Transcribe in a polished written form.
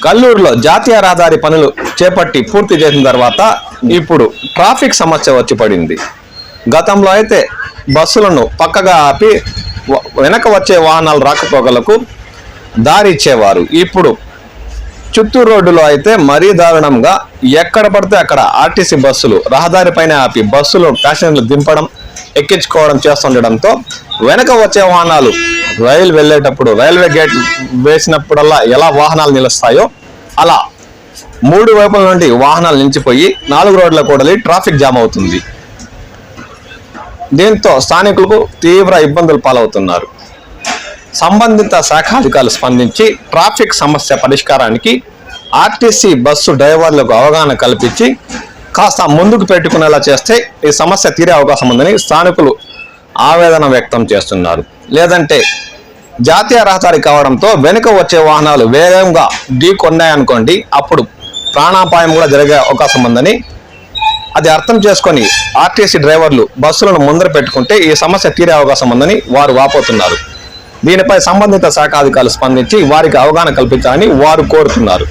కల్లూరులో జాతీయ రహదారి పనులు చేపట్టి పూర్తి చేసిన తర్వాత ఇప్పుడు ట్రాఫిక్ సమస్య వచ్చి పడింది. గతంలో అయితే బస్సులను పక్కగా ఆపి వెనక వచ్చే వాహనాలు రాకపోకలకు దారి ఇచ్చేవారు. ఇప్పుడు చిత్తూరు రోడ్డులో అయితే మరీ దారుణంగా ఎక్కడ పడితే అక్కడ ఆర్టీసీ బస్సులు రహదారిపైన ఆపి బస్సులు ప్యాసింజర్లు దింపడం ఎక్కించుకోవడం చేస్తుండడంతో వెనక వచ్చే వాహనాలు రైలు వెళ్ళేటప్పుడు రైల్వే గేట్ వేసినప్పుడల్లా ఎలా వాహనాలు నిలుస్తాయో అలా 3 వైపుల నుండి వాహనాలు నిలిచిపోయి 4 రోడ్ల కూడలి ట్రాఫిక్ జామ్ అవుతుంది. దీంతో స్థానికులకు తీవ్ర ఇబ్బందులు పాలవుతున్నారు. సంబంధిత శాఖాధికారులు స్పందించి ట్రాఫిక్ సమస్య పరిష్కారానికి ఆర్టీసీ బస్సు డ్రైవర్లకు అవగాహన కల్పించి కాస్త ముందుకు పెట్టుకునేలా చేస్తే ఈ సమస్య తీరే అవకాశం ఉందని స్థానికులు ఆవేదన వ్యక్తం చేస్తున్నారు. లేదంటే జాతీయ రహదారి కావడంతో వెనుక వచ్చే వాహనాలు వేగంగా ఢీకొన్నాయనుకోండి, అప్పుడు ప్రాణాపాయం కూడా జరిగే అవకాశం ఉందని అది అర్థం చేసుకొని ఆర్టీసీ డ్రైవర్లు బస్సులను ముందర పెట్టుకుంటే ఈ సమస్య తీరే అవకాశం ఉందని వారు వాపోతున్నారు. దీనిపై సంబంధిత శాఖాధికారులు స్పందించి వారికి అవగాహన కల్పించాలని వారు కోరుతున్నారు.